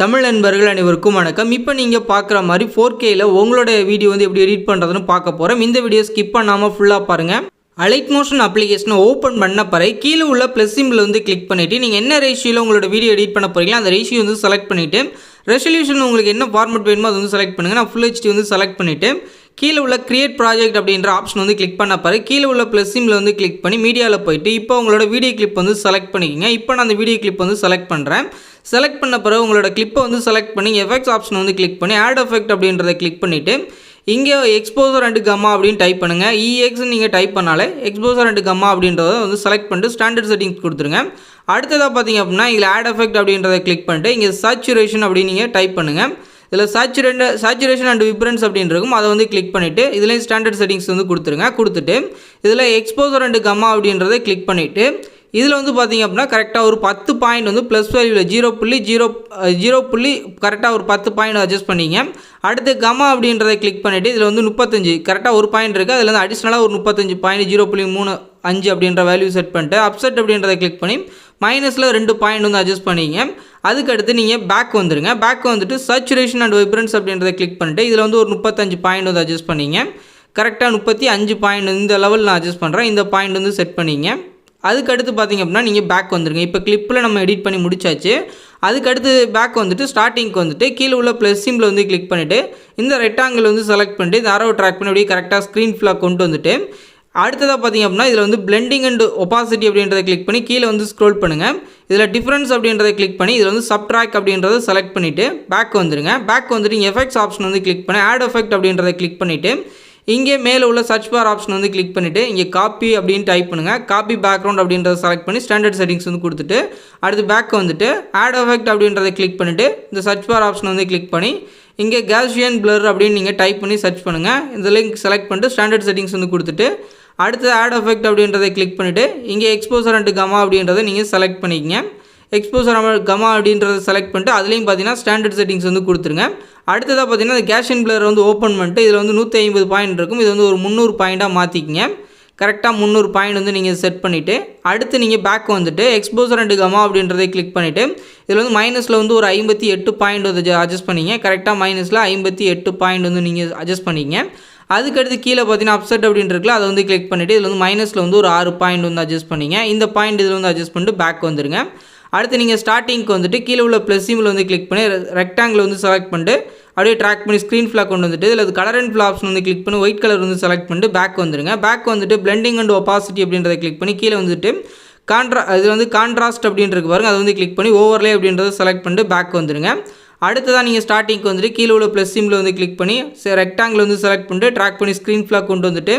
தமிழ் நண்பர்கள் அனைவருக்கும் வணக்கம். இப்போ நீங்கள் பார்க்குற மாதிரி 4Kல உங்களோட வீடியோ வந்து எப்படி எடிட் பண்ணுறதுன்னு பார்க்க போகிறோம். இந்த வீடியோ ஸ்கிப் பண்ணாமல் ஃபுல்லாக பாருங்கள். அலைட் மோஷன் அப்ளிகேஷனை ஓப்பன் பண்ண பிறகு கீழே உள்ள ப்ளஸ் சிம்பிள் வந்து கிளிக் பண்ணிவிட்டு நீங்கள் என்ன ரேஷியோவில் உங்களோட வீடியோ எடிட் பண்ண போகிறீங்களோ அந்த ரேஷியோ வந்து செலக்ட் பண்ணிவிட்டு ரெசல்யூஷன் உங்களுக்கு என்ன ஃபார்மேட் வேணுமோ அது வந்து செலக்ட் பண்ணுங்கள். நான் ஃபுல் HD வந்து செலக்ட் பண்ணிவிட்டு கீழே உள்ள கிரியேட் ப்ராஜெக்ட் அப்படின்ற ஆப்ஷன் வந்து கிளிக் பண்ண பிறகு கீழே உள்ள ப்ளஸ் சிம்பிள் வந்து கிளிக் பண்ணி மீடியாவில் போயிட்டு இப்போ உங்களோட வீடியோ கிளிப் வந்து செலக்ட் பண்ணிக்கோங்க. இப்போ நான் அந்த வீடியோ கிளிப் வந்து செலக்ட் பண்ணுறேன். செலக்ட் பண்ண பிறகு உங்களோட கிளிப்பை வந்து செலக்ட் பண்ணி எஃபெக்ட்ஸ் ஆப்ஷன் வந்து கிளிக் பண்ணி ஆட் எஃபெக்ட் அப்படின்றத கிளிக் பண்ணிவிட்டு இங்கே எக்ஸ்போசர் அண்ட் கம்மா அப்படின்னு டைப் பண்ணுங்கள். EXன்னு நீங்கள் டைப் பண்ணாலே எக்ஸ்போசர் அண்ட் கம்மா அப்படின்றத வந்து செலக்ட் பண்ணிட்டு ஸ்டாண்டர்ட் செட்டிங்ஸ் கொடுத்துருங்க. அடுத்ததாக பார்த்தீங்க அப்படின்னா இதில் ஆட் எஃபெக்ட் அப்படின்றத கிளிக் பண்ணிட்டு இங்கே சேச்சுரேஷன் அப்படின்னு நீங்கள் டைப் பண்ணுங்கள். இதில் சேச்சுரேஷன் அண்ட் விப்ரன்ஸ் அப்படின்னு இருக்கும், அதை வந்து கிளிக் பண்ணிவிட்டு இதுலேயும் ஸ்டாண்டர்ட் செட்டிங்ஸ் வந்து கொடுத்துருங்க. கொடுத்துட்டு இதில் எக்ஸ்போசர் அண்ட் கம்மா அப்படின்றத கிளிக் பண்ணிவிட்டு இதில் வந்து பார்த்திங்க அப்படின்னா கரெக்டாக ஒரு 10 பாயிண்ட் வந்து ப்ளஸ் வேல்யூவில் 0.0 கரெக்டாக ஒரு 10 பாயிண்ட் அட்ஜஸ்ட் பண்ணிங்க. அடுத்து கம்மா அப்படின்றத கிளிக் பண்ணிவிட்டு இதில் வந்து 35 கரெக்டாக ஒரு பாயிண்ட் இருக்குது, அதில் வந்து அடிஷ்னலாக ஒரு 35 பாயிண்ட் 0.35 அப்படின்ற வேல்யூ செட் பண்ணிட்டு அப்செட் அப்படின்றத கிளிக் பண்ணி மைனஸில் 2 பாயிண்ட் வந்து அட்ஜஸ்ட் பண்ணிங்க. அதுக்கடுத்து நீங்கள் பேக் வந்துடுங்க. பேக் வந்துட்டு சேச்சுரேஷன் அண்ட் வைப்ரன்ஸ் அப்படின்றத கிளிக் பண்ணிட்டு இதில் வந்து ஒரு 35 பாயிண்ட் வந்து அட்ஜஸ்ட் பண்ணிங்க. கரெக்டாக 35 பாயிண்ட் இந்த லெவல் நான் அட்ஜஸ்ட் பண்ணுறேன். இந்த பாயிண்ட் வந்து செட் பண்ணிங்க. அதுக்கடுத்து பார்த்திங்க அப்படின்னா நீங்கள் பேக் வந்துடுங்க. இப்போ கிளிப்பில் நம்ம எடிட் பண்ணி முடிச்சாச்சு. அதுக்கடுத்து பேக் வந்துட்டு ஸ்டார்டிங்க்கு வந்துட்டு கீழே உள்ள ப்ளஸ் சிம்பிள் வந்து கிளிக் பண்ணிவிட்டு இந்த ரெக்டாங்கிள் வந்து செலக்ட் பண்ணிட்டு இந்த ஆரோ ட்ராக் பண்ணி அப்படியே கரெக்டாக ஸ்க்ரீன் ஃபுல்லாக கொண்டு வந்துட்டு அடுத்ததாக பார்த்திங்க அப்படின்னா இதில் வந்து பிளெண்டிங் அண்ட் ஒபாசிட்டி அப்படின்றத கிளிக் பண்ணி கீழே வந்து ஸ்க்ரோல் பண்ணுங்கள். இதில் டிஃப்ரென்ஸ் அப்படின்றத கிளிக் பண்ணி இதில் வந்து சப்ட்ராக்ட் அப்படின்றத செலக்ட் பண்ணிவிட்டு பேக் வந்துடுங்க. பேக் வந்துட்டு இங்கே எஃபெக்ட்ஸ் ஆப்ஷன் வந்து கிளிக் பண்ணி ஆட் எஃபெக்ட் அப்படின்றத கிளிக் பண்ணிவிட்டு இங்கே மேலே உள்ள சர்ச் பார் ஆப்ஷன் வந்து கிளிக் பண்ணிவிட்டு இங்கே காப்பி அப்படின்னு டைப் பண்ணுங்கள். காப்பி பேக்ரவுண்ட் அப்படின்றத செலக்ட் பண்ணி ஸ்டாண்டர்ட் செட்டிங்ஸ் வந்து கொடுத்துட்டு அடுத்து பேக் வந்துட்டு ஆட் எஃபெக்ட் அப்படின்றத கிளிக் பண்ணிவிட்டு இந்த சர்ச் பார் ஆப்ஷன் வந்து கிளிக் பண்ணி இங்கே காஸியன் பிளர் அப்படின்னு நீங்கள் டைப் பண்ணி சர்ச் பண்ணுங்கள். இந்த லிங்க் செலக்ட் பண்ணிட்டு ஸ்டாண்டர்ட் செட்டிங்ஸ் வந்து கொடுத்துட்டு அடுத்து ஆட் எஃபெக்ட் அப்படின்றத கிளிக் பண்ணிவிட்டு இங்கே எக்ஸ்போசர் அண்ட் கம்மா அப்படின்றத நீங்கள் செலக்ட் பண்ணிக்கங்க. எக்ஸ்போசர் கம்மா அப்படின்றத செலக்ட் பண்ணிட்டு அதுலேயும் பார்த்தீங்கன்னா ஸ்டாண்டர்ட் செட்டிங்ஸ் வந்து கொடுத்துருங்க. அடுத்ததாக பார்த்தீங்கன்னா இந்த காஸியன் பிளர் வந்து ஓப்பன் பண்ணிட்டு இதில் வந்து 150 பாயிண்ட் இருக்கும், இது வந்து ஒரு 300 பாயிண்ட்டாக மாற்றிக்கிங்க. கரெக்டாக 300 பாயிண்ட் வந்து நீங்கள் செட் பண்ணிவிட்டு அடுத்து நீங்கள் பேக் வந்துட்டு எக்ஸ்போசர் அண்ட் கம்மா அப்படின்றதை கிளிக் பண்ணிவிட்டு இதில் வந்து மைனஸில் வந்து ஒரு 58 பாயிண்ட் வந்து அட்ஜஸ்ட் பண்ணிங்க. கரெக்டாக மைனஸில் 58 பாயிண்ட் வந்து நீங்கள் அட்ஜஸ்ட் பண்ணிங்க. அதுக்கடுத்து கீழே பார்த்தீங்கன்னா அப்செட் அப்படின்னு இருக்குல்ல, அதை வந்து கிளிக் பண்ணிவிட்டு இதில் வந்து மைனஸில் வந்து ஒரு 6 பாயிண்ட் வந்து அட்ஜஸ்ட் பண்ணிங்க. இந்த பாயிண்ட் இதில் வந்து அட்ஜஸ்ட் பண்ணிட்டு பேக் வந்துடுங்க. அடுத்து நீங்கள் ஸ்டார்டிங்க்கு வந்துட்டு கீழே உள்ள ப்ளஸ் சிம்பிள் வந்து கிளிக் பண்ணி ரெக்டாங்கிள் வந்து செலக்ட் பண்ணிட்டு அப்படியே ட்ராக் பண்ணி ஸ்க்ரீன் ஃபுல்லாக கொண்டு வந்துட்டு இதில் அது கலர் அண்ட் ஃபில் ஆப்ஷன் வந்து கிளிக் பண்ணி ஒயிட் கலர் வந்து செலக்ட் பண்ணிட்டு பேக் வந்துடுங்க. பேக் வந்துட்டு பிளெண்டிங் அண்ட் ஒபாசிட்டி அப்படின்றத கிளிக் பண்ணி கீழே வந்துட்டு இது வந்து கான்ட்ராஸ்ட் அப்படின்றது பாருங்க, அதை வந்து கிளிக் பண்ணி ஓவர்லே அப்படின்றத செலக்ட் பண்ணிட்டு பேக் வந்துடுங்க. அடுத்ததான் நீங்கள் ஸ்டார்டிங்க்கு வந்துட்டு கீழே உள்ள ப்ளஸ் சிம்பிள் வந்து கிளிக் பண்ணி ரெக்டாங்கிள் வந்து செலக்ட் பண்ணிட்டு ட்ராக் பண்ணி ஸ்க்ரீன் ஃபுல்லாக கொண்டு வந்துட்டு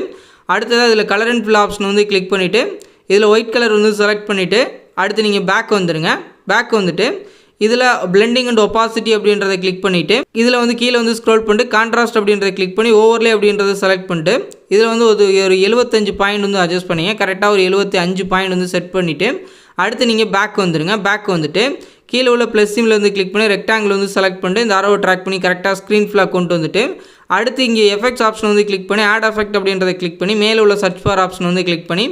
அடுத்ததாக இதில் கலர் அண்ட் ஃபில் ஆப்ஷன் வந்து கிளிக் பண்ணிவிட்டு இதில் ஒயிட் கலர் வந்து செலக்ட் பண்ணிவிட்டு அடுத்து நீங்கள் பேக் வந்துடுங்க. பேக் வந்துட்டு இதில் பிளெண்டிங் அண்ட் ஒபாசிட்டி அப்படின்றத கிளிக் பண்ணிவிட்டு இதில் வந்து கீழே வந்து ஸ்க்ரோல் பண்ணிட்டு கான்ட்ராஸ்ட் அப்படின்றத கிளிக் பண்ணி ஓவர்லே அப்படின்றத செலக்ட் பண்ணிட்டு இதில் வந்து ஒரு 75 பாயிண்ட் வந்து அட்ஜஸ்ட் பண்ணிங்க. கரெக்டாக ஒரு 75 பாயிண்ட் வந்து செட் பண்ணிவிட்டு அடுத்து நீங்கள் பேக் வந்துடுங்க. பேக் வந்துட்டு கீழே உள்ள ப்ளஸ் சிம்பிள் வந்து கிளிக் பண்ணி ரெக்டாங்கிள் வந்து செலக்ட் பண்ணிட்டு இந்த ஆரோவை ட்ராக் பண்ணி கரெக்டாக ஸ்க்ரீன் ஃபுல்லாக கொண்டு வந்துட்டு அடுத்து இங்கே எஃபெக்ட்ஸ் ஆப்ஷன் வந்து கிளிக் பண்ணி ஆட் எஃபெக்ட் அப்படின்றத கிளிக் பண்ணி மேலே உள்ள சர்ச் பார் ஆப்ஷன் வந்து கிளிக் பண்ணி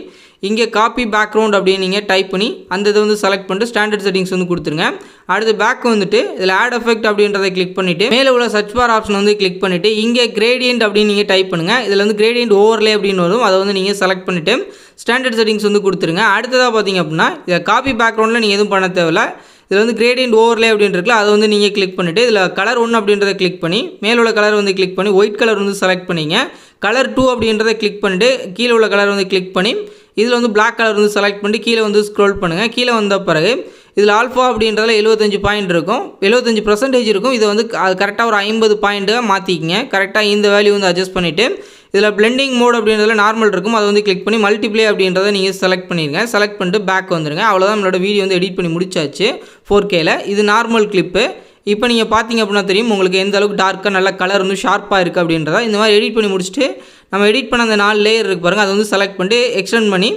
இங்கே காப்பி பேக்ரவுண்ட் அப்படின்னு நீங்கள் டைப் பண்ணி அந்த இதை வந்து செலக்ட் பண்ணிட்டு ஸ்டாண்டர்ட் செட்டிங்ஸ் வந்து கொடுத்துருங்க. அடுத்து பேக் வந்துட்டு இதில் ஆட் எஃபெக்ட் அப்படின்றத கிளிக் பண்ணிவிட்டு மேலே உள்ள சர்ச் பார் ஆப்ஷன் வந்து கிளிக் பண்ணிவிட்டு இங்கே கிரேடியன்ட் அப்படின்னு நீங்கள் டைப் பண்ணுங்கள். இதில் வந்து கிரேடியன்ட் ஓவர்லே அப்படின்னு வரும், அதை வந்து நீங்கள் செலக்ட் பண்ணிவிட்டு ஸ்டாண்டர்ட் செட்டிங்ஸ் வந்து கொடுத்துருங்க. அடுத்ததாக பார்த்தீங்க அப்படின்னா இதை காப்பி பேக்ரவுண்டில் நீங்கள் எதுவும் பண்ண தேவையில்லை. இதில் வந்து கிரேடியன்ட் ஓவர்லே அப்படின்னு இருக்குல்ல, அதை வந்து நீங்கள் கிளிக் பண்ணிவிட்டு இதில் கலர் 1 அப்படின்றத கிளிக் பண்ணி மேலே உள்ள கலர் வந்து கிளிக் பண்ணி ஒயிட் கலர் வந்து செலக்ட் பண்ணிங்க. கலர் 2 அப்படின்றத கிளிக் பண்ணிட்டு கீழே உள்ள கலர் வந்து கிளிக் பண்ணி இதில் வந்து பிளாக் கலர் வந்து செலக்ட் பண்ணிட்டு கீழே வந்து ஸ்க்ரோல் பண்ணுங்கள். கீழே வந்த பிறகு இதில் ஆல்ஃபா அப்படின்றதுல 75 பாயிண்ட் இருக்கும், 75% இருக்கும். இதை வந்து கரெக்டாக ஒரு 50 பாயிண்ட்டாக மாற்றிக்கிங்க. கரெக்டாக இந்த வேல்யூ வந்து அட்ஜஸ்ட் பண்ணிவிட்டு இதில் பிளெண்டிங் மோட் அப்படின்றதுல நார்மல் இருக்கும், அதை வந்து கிளிக் பண்ணி மல்டிப்ளே அப்படின்றத நீங்கள் செலக்ட் பண்ணிடுங்க. செலக்ட் பண்ணிட்டு பேக் வந்துடுங்க. அவ்வளோதான் நம்மளோட வீடியோ வந்து எடிட் பண்ணி முடிச்சாச்சு 4Kல. இது நார்மல் கிளிப்பு. இப்போ நீங்கள் பார்த்தீங்க அப்படின்னா தெரியும் உங்களுக்கு எந்த அளவுக்கு டார்க்காக நல்ல கலர் வந்து ஷார்ப்பாக இருக்குது அப்படின்றத. இந்த மாதிரி எடிட் பண்ணி முடிச்சுட்டு நம்ம எடிட் பண்ண அந்த 4 லேயர் இருக்குது பாருங்கள், அதை வந்து செலக்ட் பண்ணிட்டு எக்ஸ்டெண்ட் பண்ணி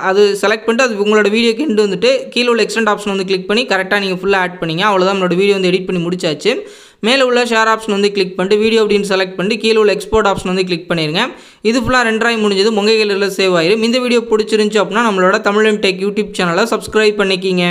அது செலக்ட் பண்ணிட்டு அது உங்களோட வீடியோக்கு எண்டு வந்துட்டு கீழே உள்ள எக்ஸ்டெண்ட் ஆப்ஷன் வந்து கிளிக் பண்ணி கரெக்டாக நீங்கள் ஃபுல்லாக ஆட் பண்ணிங்க. அவ்வளோதான் நம்மளோட வீடியோ வந்து எடிட் பண்ணி முடிச்சாச்சு. மேலே உள்ள ஷேர் ஆப்ஷன் வந்து கிளிக் பண்ணிட்டு வீடியோ அப்படின்னு செலக்ட் பண்ணிட்டு கீழே உள்ள எக்ஸ்போர்ட் ஆப்ஷன் வந்து கிளிக் பண்ணிடுங்க. இது ஃபுல்லாக ரெண்டராய் முடிஞ்சது உங்கள் கையில் சேவ் ஆயிடும். இந்த வீடியோ பிடிச்சிருந்துச்சு அப்படின்னா நம்மளோட தமிழன் டெக் யூடியூப் சேனலை சப்ஸ்கிரைப் பண்ணிக்கிங்க.